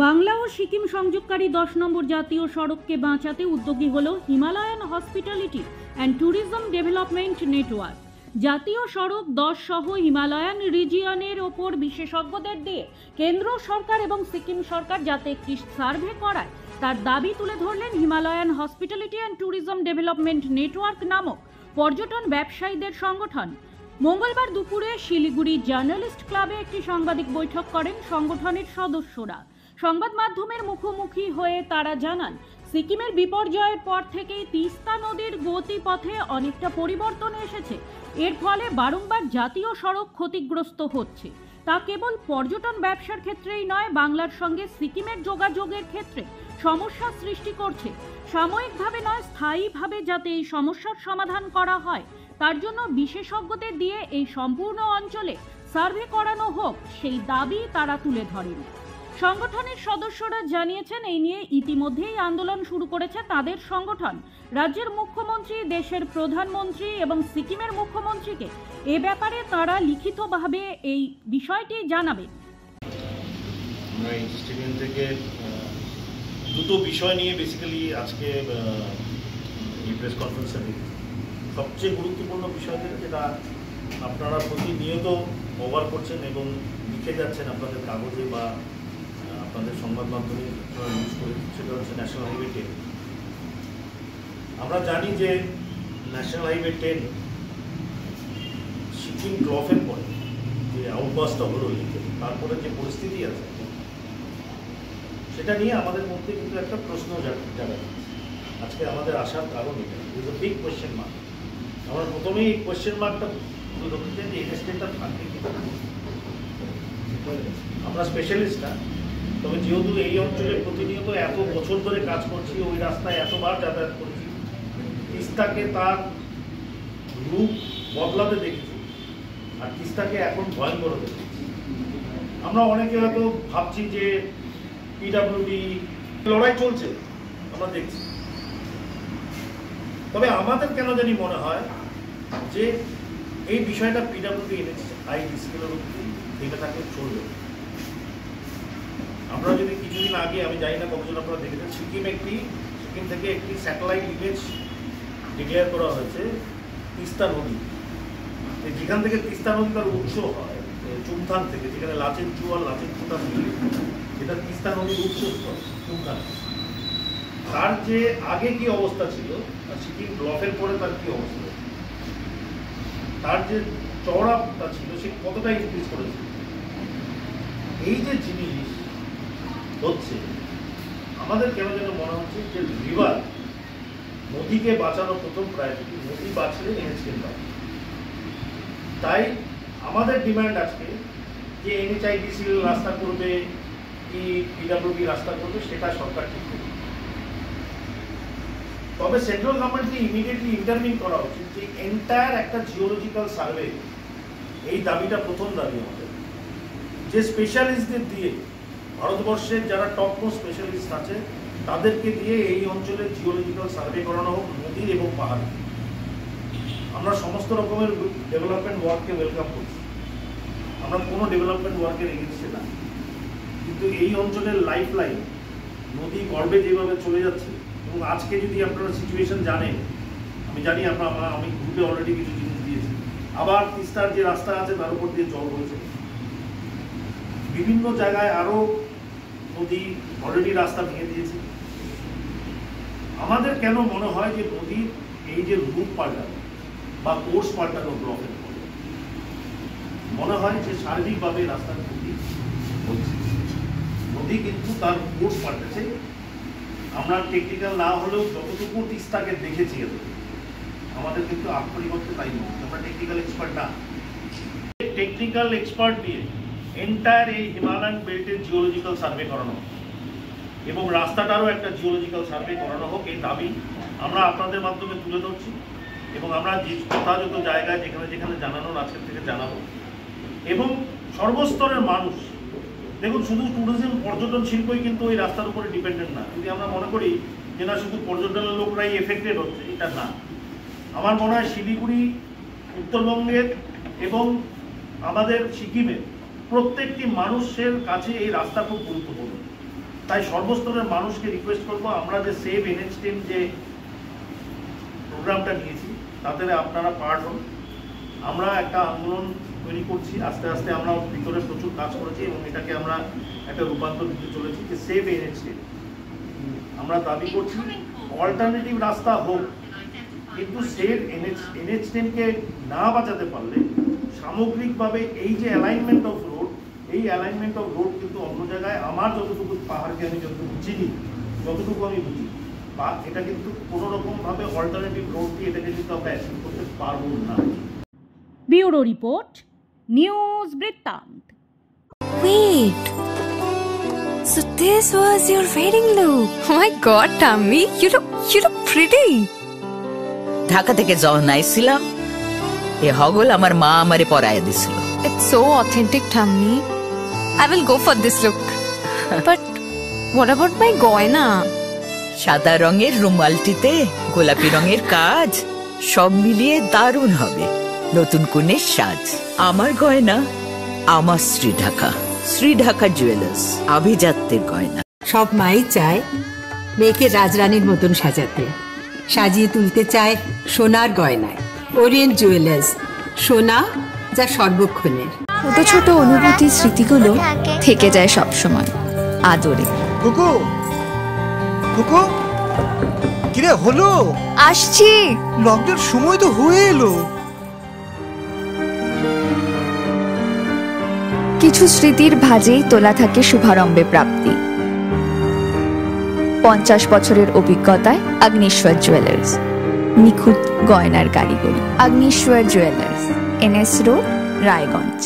বাংলা ও সিকিম সংযোগকারী 10 নম্বর জাতীয় সড়ককে বাঁচাতে উদ্যোগী হল Himalayan hospitality and tourism development network. জাতীয় সড়ক 10 সহ হিমালয়ান রিজিয়নের ওপর বিশেষজ্ঞদের দিয়ে কেন্দ্র সরকার এবং সিকিম সরকার যাতে একটি সার্ভে করায় তার দাবি তুলে ধরলেন Himalayan hospitality and tourism development network নামক পর্যটন ব্যবসায়ীদের সংগঠন। মঙ্গলবার দুপুরে শিলিগুড়ি জার্নালিস্ট ক্লাবে একটি সাংবাদিক বৈঠক করেন সংগঠনের সদস্যরা। সংবাদ মাধ্যমের মুখোমুখি হয়ে তারা জানান, সিকিমের বিপর্যয়ের পর থেকেই তিস্তা নদীর গতিপথে অনেকটা পরিবর্তন এসেছে। এর ফলে বারংবার জাতীয় সড়ক ক্ষতিগ্রস্ত হচ্ছে। তা কেবল পর্যটন ব্যবসার ক্ষেত্রেই নয়, বাংলার সঙ্গে সিকিমের যোগাযোগের ক্ষেত্রে সমস্যা সৃষ্টি করছে। সাময়িকভাবে নয়, স্থায়ীভাবে যাতে এই সমস্যার সমাধান করা হয় তার জন্য বিশেষজ্ঞদের দিয়ে এই সম্পূর্ণ অঞ্চলে সার্ভে করানো হোক, সেই দাবি তারা তুলে ধরেন। সংগঠনের সদস্যরা জানিয়েছেন, এই নিয়ে ইতিমধ্যেই আন্দোলন শুরু করেছে তাদের সংগঠন। রাজ্যের মুখ্যমন্ত্রী, দেশের প্রধানমন্ত্রী এবং সিকিমের মুখ্যমন্ত্রীকে এ ব্যাপারে তারা লিখিতভাবে এই বিষয়টি জানাবেন। আমরা ইনস্টিটিউট থেকে দুটো বিষয় নিয়ে বেসিক্যালি আজকে এই প্রেস কনফারেন্সে সবচেয়ে গুরুত্বপূর্ণ বিষয় যেটা আপনারা প্রতিনিয়ত কভার করছেন এবং লিখে যাচ্ছেন আপনাদের কাগজে বা আপনাদের সংবাদ মাধ্যমে নিউজ করে, সেটা হচ্ছে ন্যাশনাল হাইওয়ে 10। আমরা জানি যে ন্যাশনাল হাইওয়ে 10 সিকিম ড্রপের পরে যে আউটবাসটা হলো, তারপরে যে পরিস্থিতি আছে সেটা নিয়ে আমাদের মধ্যে কিন্তু একটা প্রশ্ন জায়গা আজকে আমাদের আসার কারণ এটা is a big question mark. আমরা প্রথমেই এই কোয়েশ্চেন মার্কটা তুলে ধরতে চাই যে এনএসটিটা থাকবে কিনা। আমরা স্পেশালিস্ট না, তবে যেহেতু এই অঞ্চলে প্রতিনিয়ত এত বছর ধরে কাজ করছি, ওই রাস্তায় এতবার যাতায়াত করছি, তিস্তাকে তার রূপ বদলাতে দেখেছি আর তিস্তাকে এখন ভয়ঙ্কর দেখেছি। আমরা অনেকে হয়তো ভাবছি যে পিডাব্লিউডি লড়াই চলছে, আমরা দেখছি, তবে আমাদের কেন জানি মনে হয় যে এই বিষয়টা পিডাব্লিউডি এনএইচআইডি স্কেলের উপর দেখে থাকে চলবে। আমরা যদি কিছুদিন আগে, আমি জানি না কতজন আপনারা দেখেছেন, সিকিম থেকে একটি স্যাটেলাইট ইমেজ ডিক্লেয়ার করা হয়েছে তিস্তা নদী, যেখান থেকে তিস্তা নদী তার উৎস হয় চুমথাং থেকে, যেখানে লাচেনচু আর লাচেনচুটা মিলে যেটা তিস্তা নদীর উৎসস্থল চুমথাং। তার যে আগে কি অবস্থা ছিল আর সিকিম ব্লকের পরে তার কি অবস্থা, তার যে চওড়াটা ছিল সে কতটা ইনক্রিজ করেছে। এই যে জিনিস হচ্ছে, আমাদের কেন যেন মনে হচ্ছে যে রিভার, নদীকে বাঁচানো প্রথম প্রায়োরিটি, নদী বাঁচলে এনএইচকে বাঁচবে। তাই আমাদের ডিমান্ড আজকে যে এনএইচআইডিসি রাস্তা করবে কি পিডাব্লিউডি রাস্তা করবে সেটা সরকার ঠিক করবে। তবে সেন্ট্রাল গভর্নমেন্টকে ইমিডিয়েটলি ইন্টারভিন করা উচিত যে এন্টায়ার একটা জিওলজিক্যাল সার্ভে, এই দাবিটা প্রথম দাবি আমাদের, যে স্পেশালিস্টদের দিয়ে, ভারতবর্ষের যারা টপ মোস্ট স্পেশালিস্ট আছে তাদেরকে দিয়ে এই অঞ্চলের জিওলজিক্যাল সার্ভে করানো হোক, নদী এবং পাহাড়। আমরা সমস্ত রকমের ডেভেলপমেন্ট ওয়ার্ককে ওয়েলকাম করছি, আমরা কোনো ডেভেলপমেন্ট ওয়ার্কের এগেইনস্টে না, কিন্তু এই অঞ্চলের লাইফ লাইন নদী গর্ভে যেভাবে চলে যাচ্ছে, এবং আজকে যদি আপনারা সিচুয়েশন জানেন, আমি জানি আমি গ্রুপে অলরেডি কিছু জিনিস দিয়েছি, আবার তিস্তার যে রাস্তা আছে তার উপর দিয়ে জল হয়েছে, বিভিন্ন জায়গায় আরও নদী অলরেডি রাস্তা ভেঙে দিয়েছে। আমাদের কেন মনে হয় যে নদীর এই যে রূপ পাল্টানো বা কোর্স পাল্টানো ব্লকের পরে মনে হয় যে সার্বিকভাবে রাস্তার ক্ষতি হচ্ছে। নদী কিন্তু তার কোর্স পাল্টেছে। আমরা টেকনিক্যাল না হলেও যতটুকু তিস্তাকে দেখেছি, আমাদের কিন্তু আত্মনিবদ্ধ তাই নয়, আমরা টেকনিক্যাল এক্সপার্ট না। টেকনিক্যাল এক্সপার্ট দিয়ে এন্টায়ার এই হিমালয়ান বেল্টের জিওলজিক্যাল সার্ভে করানো হোক এবং রাস্তাটারও একটা জিওলজিক্যাল সার্ভে করানো হোক, এই দাবি আমরা আপনাদের মাধ্যমে তুলে ধরছি। এবং আমরা যথাযথ জায়গায় যেখানে যেখানে জানানোর আজকের থেকে জানাবো। এবং সর্বস্তরের মানুষ, দেখুন, শুধু ট্যুরিজম পর্যটন শিল্পই কিন্তু ওই রাস্তার উপরে ডিপেন্ডেন্ট না। যদি আমরা মনে করি যে না শুধু পর্যটনের লোকরাই এফেক্টেড হচ্ছে, এটা না। আমার মনে হয় শিলিগুড়ি, উত্তরবঙ্গের এবং আমাদের সিকিমের প্রত্যেকটি মানুষের কাছে এই রাস্তা খুব গুরুত্বপূর্ণ। তাই সর্বস্তরের মানুষকে রিকোয়েস্ট করবো, আমরা যে সেভ NH10 যে প্রোগ্রামটা নিয়েছি তাতে আপনারা পার্ট হন। আমরা একটা আন্দোলন তৈরি করছি, আস্তে আস্তে আমরা ভিতরে প্রচুর কাজ করেছি এবং এটাকে আমরা একটা রূপান্তর দিতে চলেছি যে সেভ NH10। আমরা দাবি করছি অল্টারনেটিভ রাস্তা হোক, কিন্তু সেভ NH10কে না বাঁচাতে পারলে সামগ্রিকভাবে এই যে অ্যালাইনমেন্ট অফ রোড, এই অ্যালাইনমেন্ট অফ রোড কিন্তু অন্য জায়গায় আমার যতটুকু পাহাড়কে আমি যতটুকু চিনি, যতটুকু আমি বুঝি, বা এটা কিন্তু কোনো রকমভাবে অল্টারনেটিভ রোড দিয়ে এটাকে কিন্তু আমরা অ্যাচিভ করতে পারবো না। ব্যুরো রিপোর্ট, নিউজ বৃত্তান্ত। Wait. So this was your wedding look. Oh my god, Tammy, you look pretty. Dhaka থেকে যখন আইছিলাম এ হগল আমার মা আমারে পরায় দিছিল। It's so authentic, Tammy. I will go for this look. But what about my goina? সাদা রঙের রুমালটিতে গোলাপি রঙের কাজ, সব মিলিয়ে দারুণ হবে নতুন কনের সাজ। আমার গয়না আমার শ্রী ঢাকা জুয়েলার্স, আভিজাত্যের গয়না। সব মাই চায় মেয়েকে রাজরানীর মতন সাজাতে, সাজিয়ে তুলতে চায় সোনার গয়নায়। ওরিয়েন্ট জুয়েলার্স, সোনা যা সর্বক্ষণের। ছোট ছোট অনুভূতি, স্মৃতিগুলো থেকে যায় সব সময় আদরে। কুকু কুকু, কিরে হলো? আসছি। লকডাউন সময় তো হয়ে এলো। কিছু স্মৃতির ভাজেই তোলা থাকে শুভারম্ভে প্রাপ্তি। 50 বছরের অভিজ্ঞতায় আগ্নেশ্বর জুয়েলার্স, নিখুঁত গয়নার কারিগরি। Agneshwar jewellers, NS road, Raiganj.